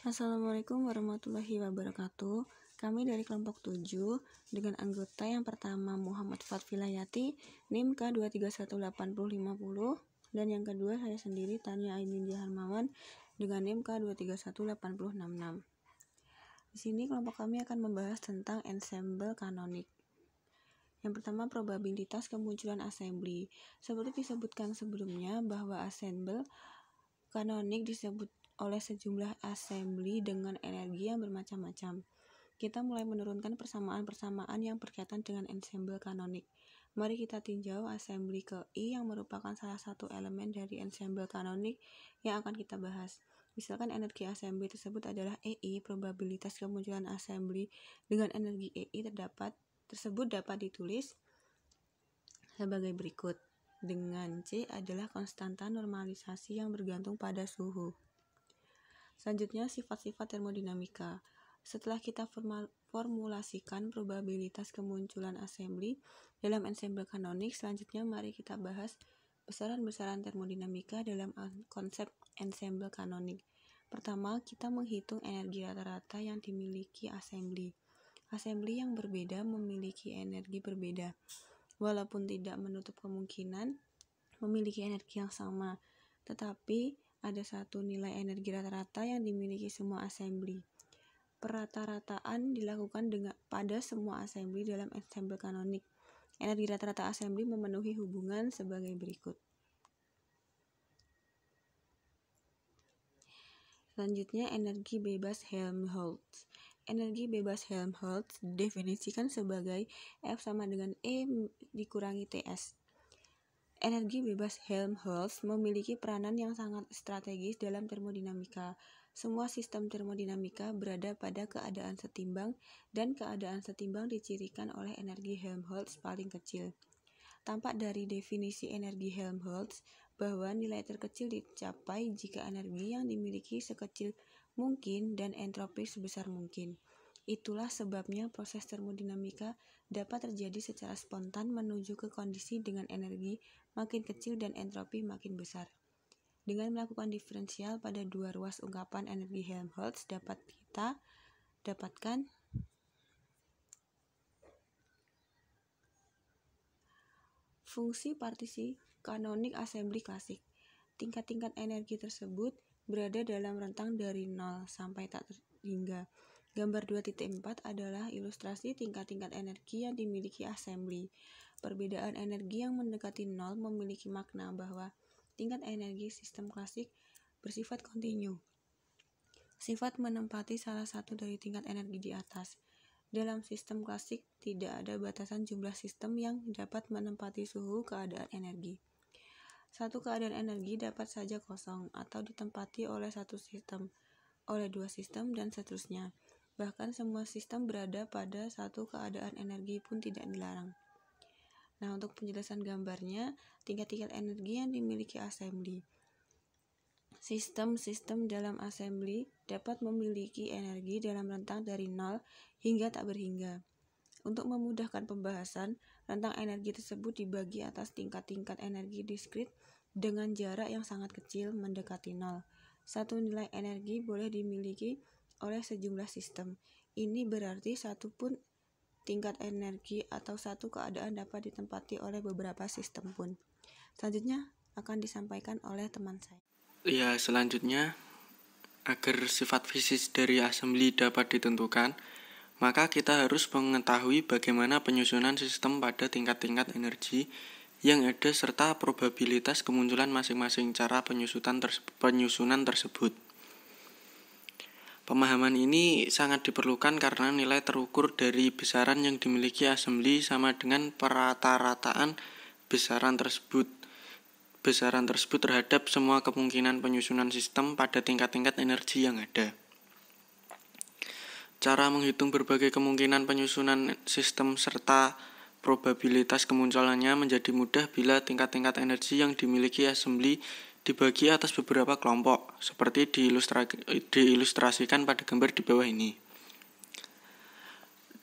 Assalamualaikum warahmatullahi wabarakatuh. Kami dari kelompok 7 dengan anggota yang pertama Muhammad Fatfilayati, NIM K2318050, dan yang kedua saya sendiri Tania Ainindya Harmawan dengan NIM K2318066. Di sini kelompok kami akan membahas tentang ensemble kanonik. Yang pertama, probabilitas kemunculan assembly. Seperti disebutkan sebelumnya bahwa ensemble kanonik disebut oleh sejumlah assembly dengan energi yang bermacam-macam. Kita mulai menurunkan persamaan-persamaan yang berkaitan dengan ensemble kanonik. Mari kita tinjau assembly ke I yang merupakan salah satu elemen dari ensemble kanonik yang akan kita bahas. Misalkan energi assembly tersebut adalah EI, probabilitas kemunculan assembly dengan energi EI tersebut dapat ditulis sebagai berikut. Dengan C adalah konstanta normalisasi yang bergantung pada suhu. Selanjutnya, sifat-sifat termodinamika. Setelah kita formulasikan probabilitas kemunculan assembly dalam ensemble kanonik, selanjutnya mari kita bahas besaran-besaran termodinamika dalam konsep ensemble kanonik. Pertama, kita menghitung energi rata-rata yang dimiliki assembly. Assembly yang berbeda memiliki energi berbeda, walaupun tidak menutup kemungkinan memiliki energi yang sama, tetapi ada satu nilai energi rata-rata yang dimiliki semua assembly. Perata-rataan dilakukan pada semua assembly dalam ensemble kanonik. Energi rata-rata assembly memenuhi hubungan sebagai berikut. Selanjutnya, energi bebas Helmholtz. Energi bebas Helmholtz didefinisikan sebagai F sama dengan E dikurangi Ts. Energi bebas Helmholtz memiliki peranan yang sangat strategis dalam termodinamika. Semua sistem termodinamika berada pada keadaan setimbang, dan keadaan setimbang dicirikan oleh energi Helmholtz paling kecil. Tampak dari definisi energi Helmholtz bahwa nilai terkecil dicapai jika energi yang dimiliki sekecil mungkin dan entropi sebesar mungkin. Itulah sebabnya proses termodinamika dapat terjadi secara spontan menuju ke kondisi dengan energi makin kecil dan entropi makin besar. Dengan melakukan diferensial pada dua ruas ungkapan energi Helmholtz dapat kita dapatkan fungsi partisi kanonik assembly klasik. Tingkat-tingkat energi tersebut berada dalam rentang dari 0 sampai tak terhingga. Gambar 2.4 adalah ilustrasi tingkat-tingkat energi yang dimiliki assembly. Perbedaan energi yang mendekati 0 memiliki makna bahwa tingkat energi sistem klasik bersifat kontinu. Sifat menempati salah satu dari tingkat energi di atas. Dalam sistem klasik tidak ada batasan jumlah sistem yang dapat menempati suhu keadaan energi. Satu keadaan energi dapat saja kosong atau ditempati oleh satu sistem, oleh dua sistem, dan seterusnya. Bahkan semua sistem berada pada satu keadaan energi pun tidak dilarang. Nah, untuk penjelasan gambarnya, tingkat-tingkat energi yang dimiliki assembly. Sistem-sistem dalam assembly dapat memiliki energi dalam rentang dari 0 hingga tak berhingga. Untuk memudahkan pembahasan, rentang energi tersebut dibagi atas tingkat-tingkat energi diskrit dengan jarak yang sangat kecil mendekati 0. Satu nilai energi boleh dimiliki oleh sejumlah sistem. Ini berarti satu pun tingkat energi atau satu keadaan dapat ditempati oleh beberapa sistem pun. Selanjutnya akan disampaikan oleh teman saya. Ya, selanjutnya, agar sifat fisik dari assembly dapat ditentukan, maka kita harus mengetahui bagaimana penyusunan sistem pada tingkat-tingkat energi yang ada serta probabilitas kemunculan masing-masing cara penyusunan tersebut. Pemahaman ini sangat diperlukan karena nilai terukur dari besaran yang dimiliki assembly sama dengan perata-rataan besaran tersebut terhadap semua kemungkinan penyusunan sistem pada tingkat-tingkat energi yang ada. Cara menghitung berbagai kemungkinan penyusunan sistem serta probabilitas kemunculannya menjadi mudah bila tingkat-tingkat energi yang dimiliki assembly dibagi atas beberapa kelompok, seperti diilustrasikan pada gambar di bawah ini.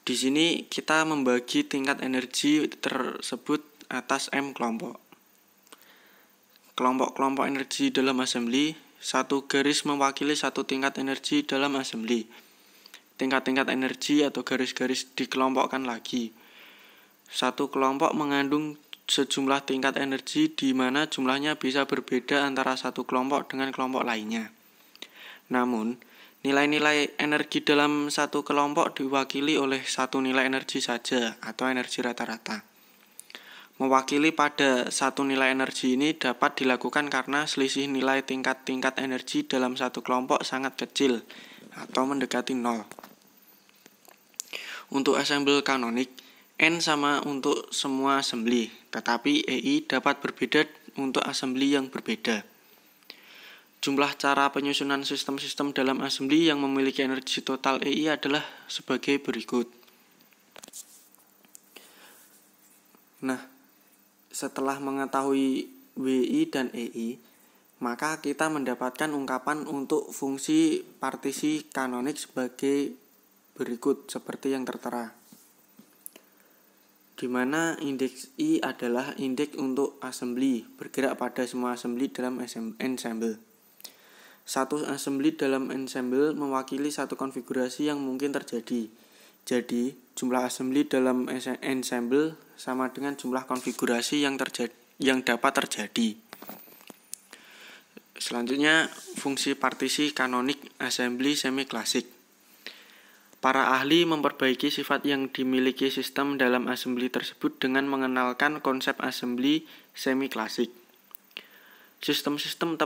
Di sini kita membagi tingkat energi tersebut atas M kelompok. Kelompok-kelompok energi dalam assembly Satu garis mewakili satu tingkat energi dalam assembly. Tingkat-tingkat energi atau garis-garis dikelompokkan lagi. Satu kelompok mengandung sejumlah tingkat energi di mana jumlahnya bisa berbeda antara satu kelompok dengan kelompok lainnya. Namun, nilai-nilai energi dalam satu kelompok diwakili oleh satu nilai energi saja atau energi rata-rata. Mewakili pada satu nilai energi ini dapat dilakukan karena selisih nilai tingkat-tingkat energi dalam satu kelompok sangat kecil atau mendekati 0. Untuk assembly kanonik, N sama untuk semua assembly, tetapi EI dapat berbeda untuk assembly yang berbeda. Jumlah cara penyusunan sistem-sistem dalam assembly yang memiliki energi total EI adalah sebagai berikut. Nah, setelah mengetahui WI dan EI, maka kita mendapatkan ungkapan untuk fungsi partisi kanonik sebagai berikut seperti yang tertera. Di mana indeks I adalah indeks untuk assembly, bergerak pada semua assembly dalam ensemble. Satu assembly dalam ensemble mewakili satu konfigurasi yang mungkin terjadi. Jadi, jumlah assembly dalam ensemble sama dengan jumlah konfigurasi yang dapat terjadi. Selanjutnya, fungsi partisi kanonik assembly semi-klasik. Para ahli memperbaiki sifat yang dimiliki sistem dalam assembly tersebut dengan mengenalkan konsep assembly semi-klasik. Sistem-sistem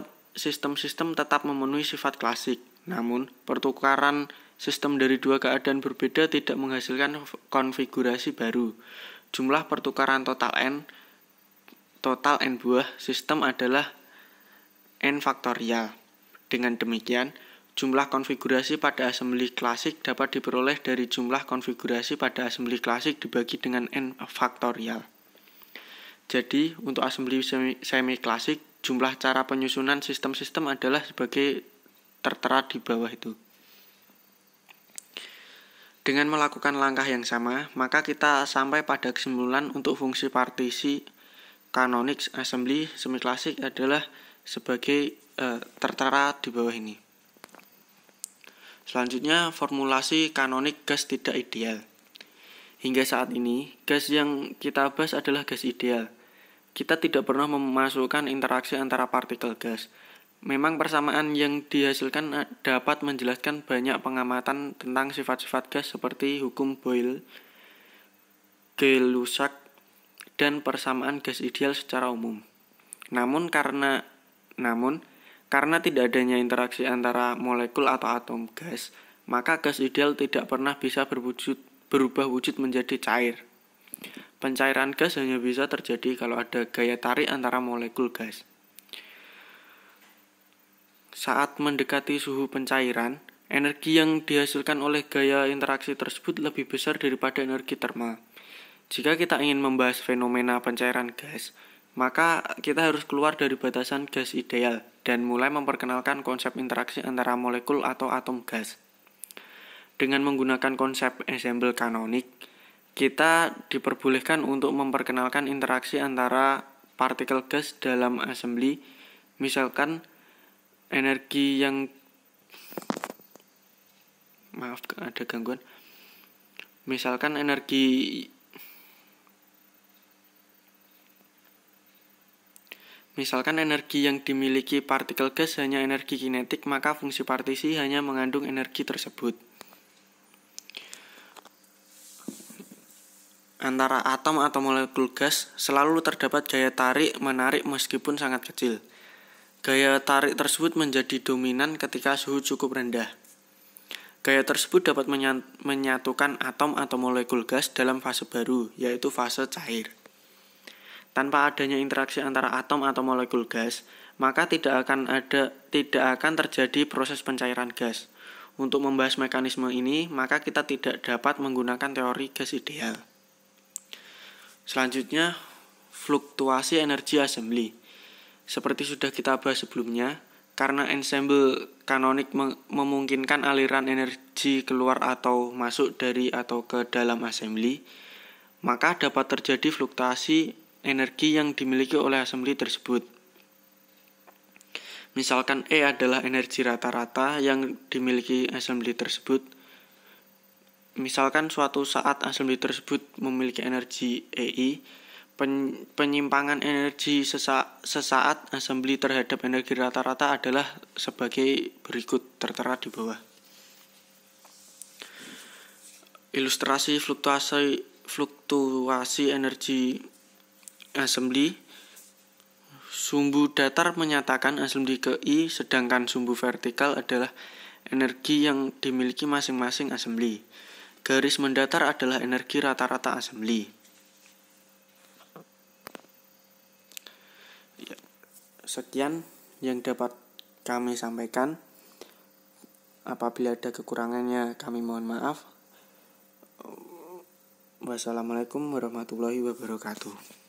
tetap memenuhi sifat klasik, namun pertukaran sistem dari dua keadaan berbeda tidak menghasilkan konfigurasi baru. Jumlah pertukaran total N buah sistem adalah N faktorial. Dengan demikian, jumlah konfigurasi pada assembly klasik dapat diperoleh dari jumlah konfigurasi pada assembly klasik dibagi dengan N faktorial. Jadi, untuk assembly semi-klasik, jumlah cara penyusunan sistem-sistem adalah sebagai tertera di bawah itu. Dengan melakukan langkah yang sama, maka kita sampai pada kesimpulan untuk fungsi partisi kanonik assembly semi-klasik adalah sebagai tertera di bawah ini. Selanjutnya, formulasi kanonik gas tidak ideal. Hingga saat ini, gas yang kita bahas adalah gas ideal. Kita tidak pernah memasukkan interaksi antara partikel gas. Memang persamaan yang dihasilkan dapat menjelaskan banyak pengamatan tentang sifat-sifat gas seperti hukum Boyle, Gay-Lussac, dan persamaan gas ideal secara umum. Namun karena tidak adanya interaksi antara molekul atau atom gas, maka gas ideal tidak pernah bisa berubah wujud menjadi cair. Pencairan gas hanya bisa terjadi kalau ada gaya tarik antara molekul gas. Saat mendekati suhu pencairan, energi yang dihasilkan oleh gaya interaksi tersebut lebih besar daripada energi termal. Jika kita ingin membahas fenomena pencairan gas, maka kita harus keluar dari batasan gas ideal dan mulai memperkenalkan konsep interaksi antara molekul atau atom gas. Dengan menggunakan konsep ensemble kanonik, kita diperbolehkan untuk memperkenalkan interaksi antara partikel gas dalam assembly, misalkan energi yang yang dimiliki partikel gas hanya energi kinetik, maka fungsi partisi hanya mengandung energi tersebut. Antara atom atau molekul gas selalu terdapat gaya tarik-menarik meskipun sangat kecil. Gaya tarik tersebut menjadi dominan ketika suhu cukup rendah. Gaya tersebut dapat menyatukan atom atau molekul gas dalam fase baru, yaitu fase cair. Tanpa adanya interaksi antara atom atau molekul gas, maka tidak akan terjadi proses pencairan gas. Untuk membahas mekanisme ini, maka kita tidak dapat menggunakan teori gas ideal. Selanjutnya, fluktuasi energi assembly. Seperti sudah kita bahas sebelumnya, karena ensemble kanonik memungkinkan aliran energi keluar atau masuk dari atau ke dalam assembly, maka dapat terjadi fluktuasi energi yang dimiliki oleh assembly tersebut. Misalkan E adalah energi rata-rata yang dimiliki assembly tersebut. Misalkan suatu saat assembly tersebut memiliki energi EI, penyimpangan energi sesaat assembly terhadap energi rata-rata adalah sebagai berikut, tertera di bawah. Ilustrasi fluktuasi energi assembly. Sumbu datar menyatakan assembly ke I, sedangkan sumbu vertikal adalah energi yang dimiliki masing-masing assembly. Garis mendatar adalah energi rata-rata assembly. Sekian yang dapat kami sampaikan. Apabila ada kekurangannya kami mohon maaf. Wassalamualaikum warahmatullahi wabarakatuh.